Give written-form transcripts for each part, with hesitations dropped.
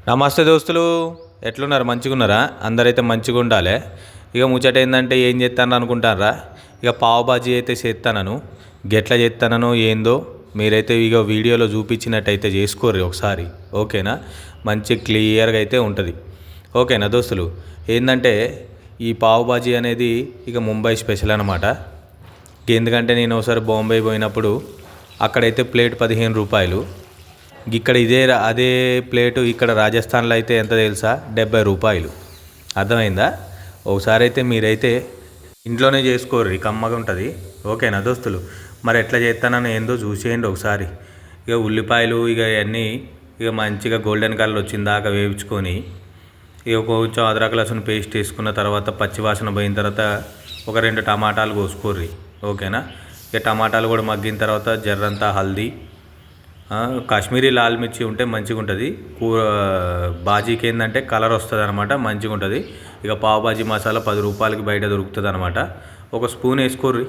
నమస్తే దోస్తులు, ఎట్లున్నారు? మంచిగా ఉన్నారా? అందరైతే మంచిగా ఉండాలి. ఇక ముచ్చట ఏంటంటే ఏం చేస్తాను అనుకుంటారా? ఇక పావు బాజీ అయితే చేస్తాను. గెట్లా చేస్తానో ఏందో మీరైతే ఇక వీడియోలో చూపించినట్టయితే చేసుకోర్రి ఒకసారి, ఓకేనా? మంచి క్లియర్గా అయితే ఉంటుంది, ఓకేనా దోస్తులు? ఏంటంటే ఈ పావు బాజీ అనేది ఇక ముంబై స్పెషల్ అనమాట. ఎందుకంటే నేను ఒకసారి బాంబే పోయినప్పుడు అక్కడైతే ప్లేట్ 15 రూపాయలు. ఇక్కడ అదే ప్లేటు ఇక్కడ రాజస్థాన్లో అయితే ఎంత తెలుసా? 70 రూపాయలు. అర్థమైందా? ఒకసారి అయితే మీరైతే ఇంట్లోనే చేసుకోర్రి, కమ్మగా ఉంటుంది, ఓకేనా దోస్తులు? మరి ఎట్లా చేస్తానని ఏందో చూసేయండి ఒకసారి. ఇక ఉల్లిపాయలు ఇక ఇవన్నీ ఇక మంచిగా గోల్డెన్ కలర్ వచ్చిన దాకా వేయించుకొని ఇక కొంచెం అదరక లసన పేస్ట్ వేసుకున్న తర్వాత పచ్చివాసన పోయిన తర్వాత ఒక 2 టమాటాలు కోసుకోర్రి, ఓకేనా? ఇక టమాటాలు కూడా మగ్గిన తర్వాత జర్రంతా హల్దీ, కాశ్మీరీ లాల్ మిర్చి ఉంటే మంచిగా ఉంటుంది. కూర బాజీకి ఏంటంటే కలర్ వస్తుంది అనమాట, మంచిగా ఉంటుంది. ఇక పావు బాజీ మసాలా 10 రూపాయలకి బయట దొరుకుతుంది అనమాట. ఒక స్పూన్ వేసుకోర్రి,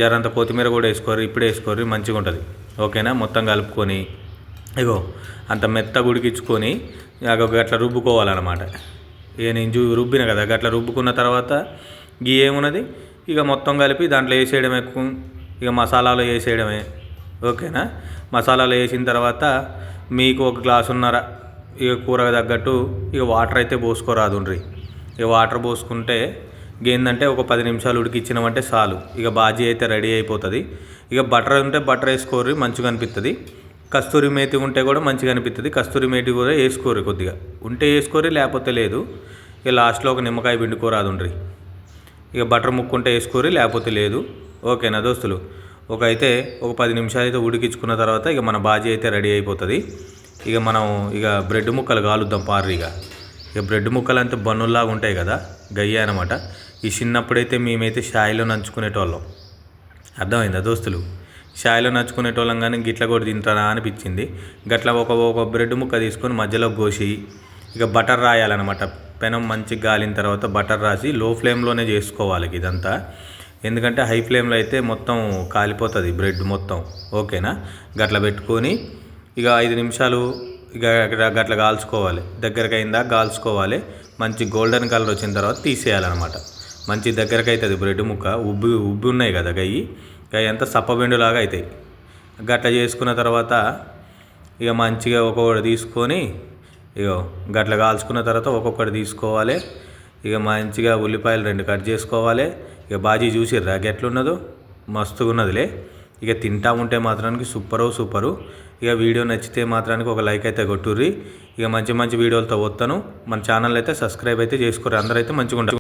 జరంత కొత్తిమీర కూడా వేసుకోర్రి, ఇప్పుడే వేసుకోర్రి, మంచిగా ఉంటుంది, ఓకేనా? మొత్తం కలుపుకొని ఇగో అంత మెత్తగా ఉడికించుకొని గట్ల రుబ్బుకోవాలన్నమాట. ఇక నేను రుబ్బిన కదా, గట్ల రుబ్బుకున్న తర్వాత గీ ఏమున్నది ఇక మొత్తం కలిపి దాంట్లో వేసేయడమే, ఇక మసాలాలు వేసేయడమే, ఓకేనా? మసాలాలు వేసిన తర్వాత మీకు ఒక గ్లాసున్నర ఇక కూరకు తగ్గట్టు ఇక వాటర్ అయితే పోసుకోరాదుండ్రి. ఇక వాటర్ పోసుకుంటే ఏంటంటే ఒక 10 నిమిషాలు ఉడికిచ్చినామంటే చాలు, ఇక బాజీ అయితే రెడీ అయిపోతుంది. ఇక బటర్ ఉంటే బటర్ వేసుకోర్రి, మంచిగా అనిపిస్తుంది. కస్తూరి మేతి ఉంటే కూడా మంచిగా అనిపిస్తుంది. కస్తూరి మేతి కూడా వేసుకోర్రి, కొద్దిగా ఉంటే వేసుకోర్రి, లేకపోతే లేదు. ఇక లాస్ట్లో ఒక నిమ్మకాయ పిండుకోరాదుండ్రి. ఇక బటర్ ముక్కుంటే వేసుకోర్రి, లేకపోతే లేదు, ఓకేనా దోస్తులు? ఒక 10 నిమిషాలు అయితే ఉడికించుకున్న తర్వాత ఇక మన బాజీ అయితే రెడీ అయిపోతుంది. ఇక మనం ఇక బ్రెడ్ ముక్కలు కాలుద్దాం పార్రీగా. ఇక బ్రెడ్ ముక్కలు అంతా బన్నుల్లాగా ఉంటాయి కదా, గయ్య అనమాట. ఈ చిన్నప్పుడైతే మేమైతే షాయిలో నంచుకునేటోళ్ళం, అర్థమైందా దోస్తులు? షాయిలో నంచుకునేటోళ్ళం, కానీ గిట్ల కూడా తింటానా అనిపించింది. గట్ల ఒక బ్రెడ్ ముక్క తీసుకొని మధ్యలో కోసి ఇక బటర్ రాయాలన్నమాట. పెనం మంచిగా గాలిన తర్వాత బటర్ రాసి లో ఫ్లేమ్లోనే చేసుకోవాలి ఇదంతా. ఎందుకంటే హై ఫ్లేమ్లో అయితే మొత్తం కాలిపోతుంది బ్రెడ్ మొత్తం, ఓకేనా? గట్ల పెట్టుకొని ఇక 5 నిమిషాలు ఇక గట్ల కాల్చుకోవాలి, దగ్గరకు అయిందా కాల్చుకోవాలి. మంచి గోల్డెన్ కలర్ వచ్చిన తర్వాత తీసేయాలన్నమాట. మంచి దగ్గరకు అవుతుంది బ్రెడ్ ముక్క, ఉబ్బి ఉన్నాయి కదా గయ్యి, ఇక ఎంత సప్పబెండులాగా అవుతాయి. గట్ల చేసుకున్న తర్వాత ఇక మంచిగా ఒక్కొక్కటి తీసుకొని ఇక గట్ల కాల్చుకున్న తర్వాత ఒక్కొక్కటి తీసుకోవాలి. ఇక మంచిగా ఉల్లిపాయలు 2 కట్ చేసుకోవాలి. ఇక బాజీ చూసిర్రా ఎట్లున్నదో, మస్తుగా ఉన్నదిలే. ఇక తింటా ఉంటే మాత్రానికి సూపరు. ఇక వీడియో నచ్చితే మాత్రానికి ఒక లైక్ అయితే కొట్టుర్రి. ఇక మంచి వీడియోలతో వస్తాను. మన ఛానల్ అయితే సబ్స్క్రైబ్ అయితే చేసుకోరు, అందరైతే మంచిగా ఉంటారు.